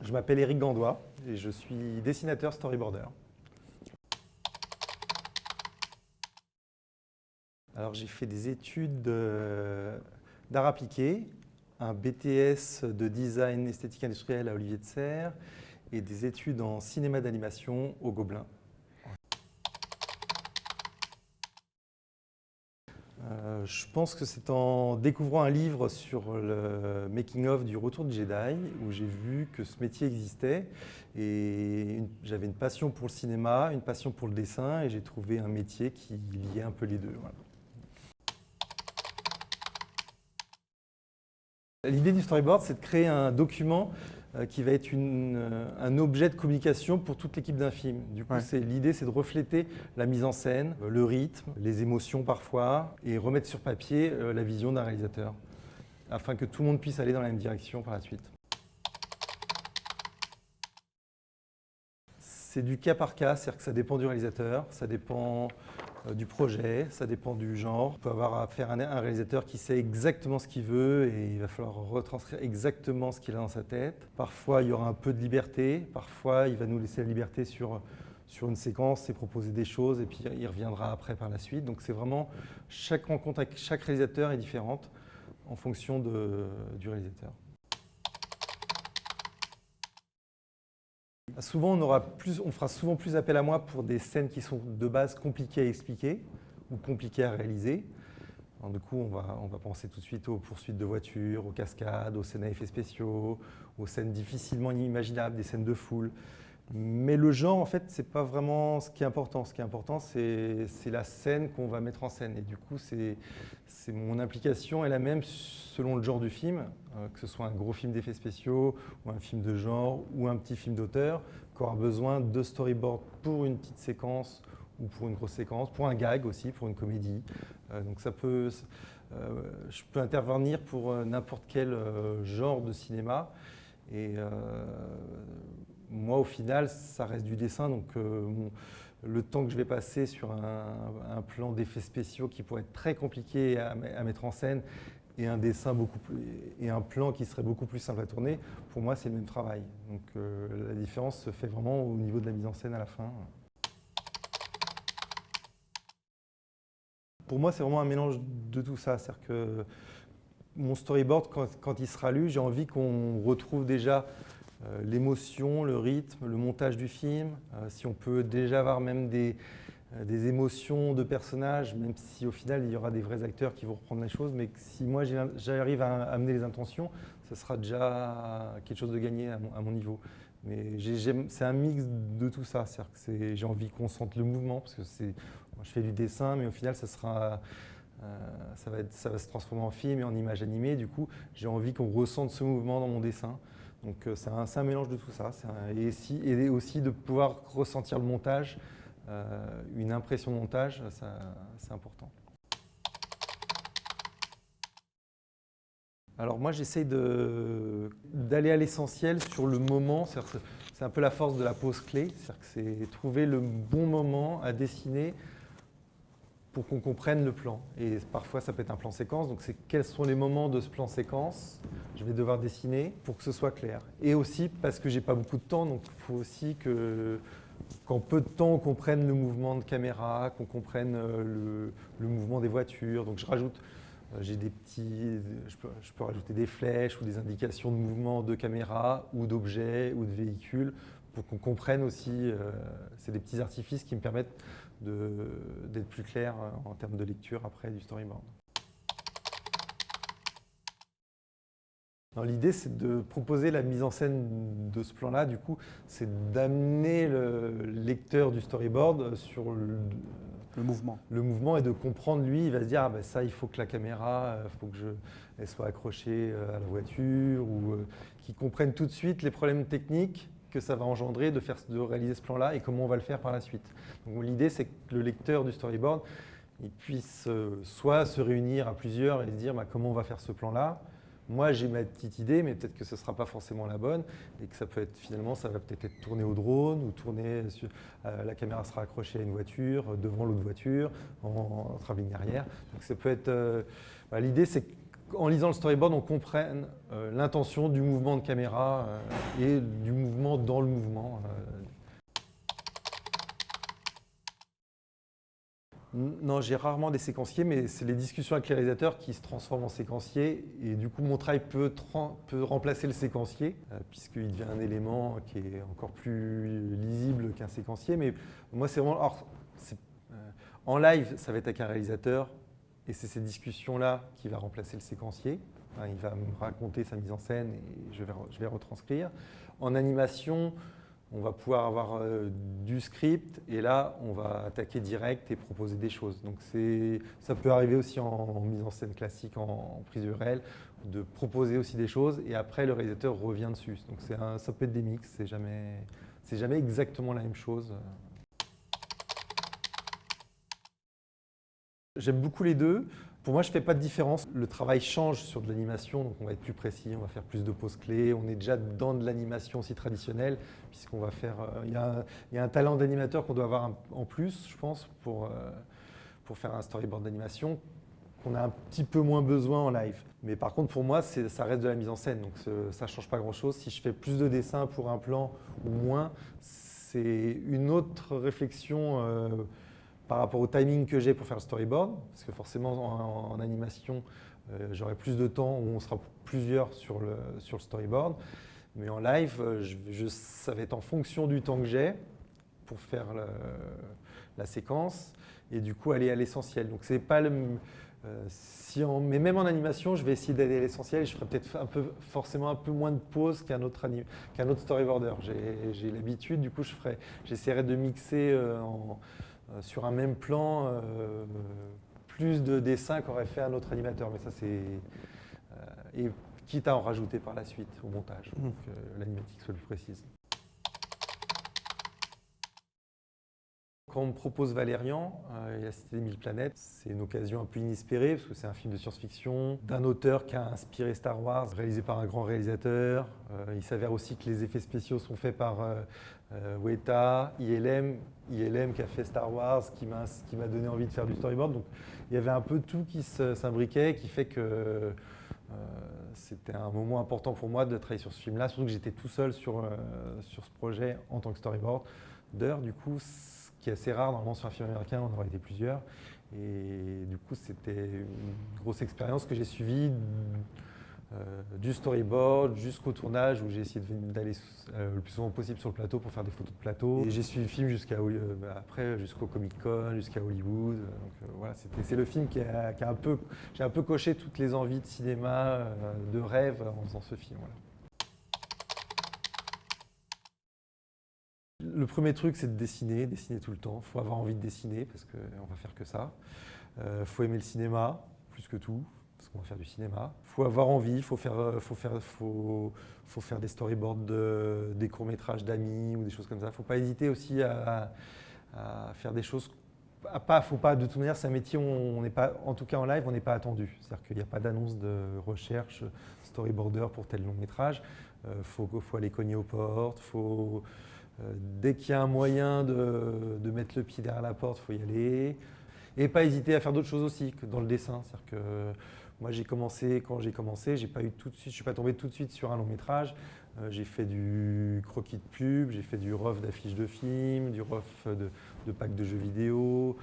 Je m'appelle Éric Gandois et je suis dessinateur storyboarder. Alors j'ai fait des études d'art appliqué, un BTS de design esthétique industrielle à Olivier de Serres et des études en cinéma d'animation au Gobelin. Je pense que c'est en découvrant un livre sur le making-of du Retour de Jedi où j'ai vu que ce métier existait et j'avais une passion pour le cinéma, une passion pour le dessin et j'ai trouvé un métier qui liait un peu les deux. Voilà. L'idée du storyboard, c'est de créer un document qui va être un objet de communication pour toute l'équipe d'un film. Du coup, l'idée, c'est de refléter la mise en scène, le rythme, les émotions parfois, et remettre sur papier la vision d'un réalisateur, afin que tout le monde puisse aller dans la même direction par la suite. C'est du cas par cas, c'est-à-dire que ça dépend du réalisateur, ça dépend du projet, ça dépend du genre. On peut avoir affaire à un réalisateur qui sait exactement ce qu'il veut et il va falloir retranscrire exactement ce qu'il a dans sa tête. Parfois, il y aura un peu de liberté, parfois, il va nous laisser la liberté sur une séquence et proposer des choses et puis il reviendra après par la suite. Donc c'est vraiment, chaque rencontre avec chaque réalisateur est différente en fonction du réalisateur. Souvent, on fera souvent plus appel à moi pour des scènes qui sont de base compliquées à expliquer ou compliquées à réaliser. Alors, du coup, on va penser tout de suite aux poursuites de voitures, aux cascades, aux scènes à effets spéciaux, aux scènes difficilement imaginables, des scènes de foule. Mais le genre, en fait, c'est pas vraiment ce qui est important. Ce qui est important, c'est la scène qu'on va mettre en scène. Et du coup, mon implication est la même selon le genre du film, que ce soit un gros film d'effets spéciaux, ou un film de genre, ou un petit film d'auteur, qui aura besoin de storyboard pour une petite séquence ou pour une grosse séquence, pour un gag aussi, pour une comédie. Donc je peux intervenir pour n'importe quel genre de cinéma. Et moi, au final, ça reste du dessin, donc le temps que je vais passer sur un plan d'effets spéciaux qui pourrait être très compliqué à mettre en scène et un dessin et un plan qui serait beaucoup plus simple à tourner, pour moi, c'est le même travail. Donc la différence se fait vraiment au niveau de la mise en scène à la fin. Pour moi, c'est vraiment un mélange de tout ça. C'est-à-dire que mon storyboard, quand il sera lu, j'ai envie qu'on retrouve déjà l'émotion, le rythme, le montage du film, si on peut déjà avoir même des émotions de personnages, même si au final il y aura des vrais acteurs qui vont reprendre les choses, mais si moi j'arrive à amener les intentions, ça sera déjà quelque chose de gagné à mon niveau. Mais c'est un mix de tout ça, c'est-à-dire que j'ai envie qu'on sente le mouvement, parce que moi, je fais du dessin, mais au final ça va se transformer en film et en image animée, du coup j'ai envie qu'on ressente ce mouvement dans mon dessin. Donc c'est un mélange de tout ça, et aussi de pouvoir ressentir le montage, une impression de montage, c'est important. Alors moi j'essaye d'aller à l'essentiel sur le moment, c'est un peu la force de la pause clé, c'est-à-dire que c'est trouver le bon moment à dessiner pour qu'on comprenne le plan. Et parfois, ça peut être un plan séquence. Donc, c'est quels sont les moments de ce plan séquence je vais devoir dessiner pour que ce soit clair. Et aussi parce que j'ai pas beaucoup de temps, donc il faut aussi qu'en peu de temps, on comprenne le mouvement de caméra, qu'on comprenne le mouvement des voitures. Donc, je rajoute, je peux rajouter des flèches ou des indications de mouvement de caméra ou d'objets ou de véhicules pour qu'on comprenne aussi. C'est des petits artifices qui me permettent d'être plus clair en termes de lecture après du storyboard. L'idée, c'est de proposer la mise en scène de ce plan-là. Du coup, c'est d'amener le lecteur du storyboard sur le mouvement. Le mouvement et de comprendre, lui, il va se dire, ah ben ça, il faut que la caméra, faut que elle soit accrochée à la voiture, ou qu'il comprenne tout de suite les problèmes techniques que ça va engendrer de réaliser ce plan-là et comment on va le faire par la suite. Donc l'idée, c'est que le lecteur du storyboard, il puisse soit se réunir à plusieurs et se dire, bah, comment on va faire ce plan-là. Moi, j'ai ma petite idée, mais peut-être que ce ne sera pas forcément la bonne et que ça va peut-être être tourné au drone ou la caméra sera accrochée à une voiture, devant l'autre voiture, en travelling arrière. Donc ça peut être, l'idée, c'est qu'en lisant le storyboard, on comprenne l'intention du mouvement de caméra et du mouvement dans le mouvement. Non, j'ai rarement des séquenciers, mais c'est les discussions avec les réalisateurs qui se transforment en séquencier. Et du coup, mon travail peut remplacer le séquencier, puisqu'il devient un élément qui est encore plus lisible qu'un séquencier. Mais moi, c'est vraiment… Alors, en live, ça va être avec un réalisateur, et c'est ces discussions-là qui va remplacer le séquencier. Enfin, il va me raconter sa mise en scène et je vais retranscrire. En animation, on va pouvoir avoir du script et là, on va attaquer direct et proposer des choses. Donc ça peut arriver aussi en mise en scène classique, en prise de réel, de proposer aussi des choses et après, le réalisateur revient dessus. Donc ça peut être des mix, c'est jamais exactement la même chose. J'aime beaucoup les deux. Pour moi, je ne fais pas de différence. Le travail change sur de l'animation, donc on va être plus précis, on va faire plus de poses clés. On est déjà dans de l'animation aussi traditionnelle, puisqu'on va faire… Il y a un talent d'animateur qu'on doit avoir en plus, je pense, pour faire un storyboard d'animation, qu'on a un petit peu moins besoin en live. Mais par contre, pour moi, ça reste de la mise en scène, donc ça ne change pas grand-chose. Si je fais plus de dessins pour un plan ou moins, c'est une autre réflexion par rapport au timing que j'ai pour faire le storyboard, parce que forcément en animation, j'aurai plus de temps où on sera plusieurs sur le storyboard. Mais en live, ça va être en fonction du temps que j'ai pour faire la séquence et du coup aller à l'essentiel. Donc c'est pas le… mais même en animation, je vais essayer d'aller à l'essentiel et je ferai peut-être forcément un peu moins de pauses qu'un autre storyboarder. J'ai l'habitude, du coup j'essaierai de mixer sur un même plan plus de dessins qu'aurait fait un autre animateur. Mais ça c'est… et quitte à en rajouter par la suite au montage, pour que l'animatique soit plus précise. Quand on me propose Valérian et la Cité des Mille Planètes, c'est une occasion un peu inespérée parce que c'est un film de science-fiction d'un auteur qui a inspiré Star Wars, réalisé par un grand réalisateur. Il s'avère aussi que les effets spéciaux sont faits par Weta, ILM qui a fait Star Wars, qui m'a donné envie de faire du storyboard. Donc il y avait un peu tout qui s'imbriquait, qui fait que c'était un moment important pour moi de travailler sur ce film-là, surtout que j'étais tout seul sur ce projet en tant que storyboarder. Du coup, ce qui est assez rare, normalement sur un film américain, on aurait été plusieurs. Et du coup, c'était une grosse expérience que j'ai suivie du storyboard jusqu'au tournage où j'ai essayé d'aller le plus souvent possible sur le plateau pour faire des photos de plateau. Et j'ai suivi le film jusqu'au Comic-Con, jusqu'à Hollywood. Donc voilà, c'est le film j'ai un peu coché toutes les envies de cinéma, de rêve en faisant ce film. Voilà. Le premier truc, c'est de dessiner tout le temps. Il faut avoir envie de dessiner parce qu'on va faire que ça. Il faut aimer le cinéma, plus que tout, parce qu'on va faire du cinéma. Il faut avoir envie, il faut faire des storyboards des courts-métrages d'amis ou des choses comme ça. Il ne faut pas hésiter aussi à faire des choses. Faut pas, de toute manière, c'est un métier où on n'est pas, en tout cas en live, on n'est pas attendu. C'est-à-dire qu'il n'y a pas d'annonce de recherche storyboarder pour tel long-métrage. Faut aller cogner aux portes, dès qu'il y a un moyen de mettre le pied derrière la porte, il faut y aller. Et pas hésiter à faire d'autres choses aussi que dans le dessin. C'est-à-dire que moi, quand j'ai commencé, je ne suis pas tombé tout de suite sur un long métrage. J'ai fait du croquis de pub, j'ai fait du rough d'affiches de films, du rough de packs de jeux vidéo.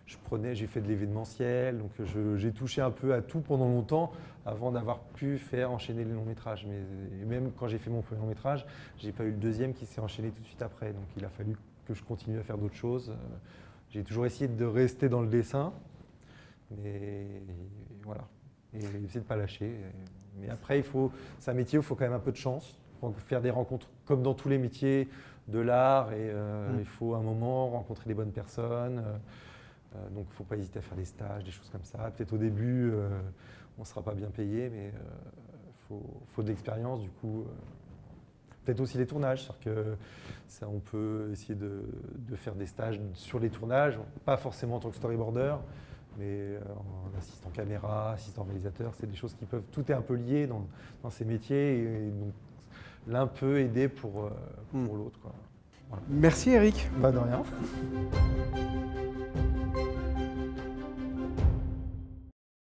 J'ai fait de l'événementiel, donc j'ai touché un peu à tout pendant longtemps avant d'avoir pu faire enchaîner les longs métrages. Mais même quand j'ai fait mon premier long métrage, j'ai pas eu le deuxième qui s'est enchaîné tout de suite après. Donc il a fallu que je continue à faire d'autres choses. J'ai toujours essayé de rester dans le dessin, mais voilà, et essayer de ne pas lâcher. Mais après, c'est un métier où il faut quand même un peu de chance. Il faut faire des rencontres comme dans tous les métiers de l'art et il faut un moment rencontrer les bonnes personnes. Donc il ne faut pas hésiter à faire des stages, des choses comme ça. Peut-être au début, on ne sera pas bien payé, mais il faut de l'expérience. Du coup, peut-être aussi les tournages. C'est-à-dire que on peut essayer de faire des stages sur les tournages, pas forcément en tant que storyboarder, mais en assistant caméra, assistant réalisateur. C'est des choses qui peuvent… Tout est un peu lié dans ces métiers. Et donc, l'un peut aider pour l'autre, quoi. Voilà. Merci Eric. De rien.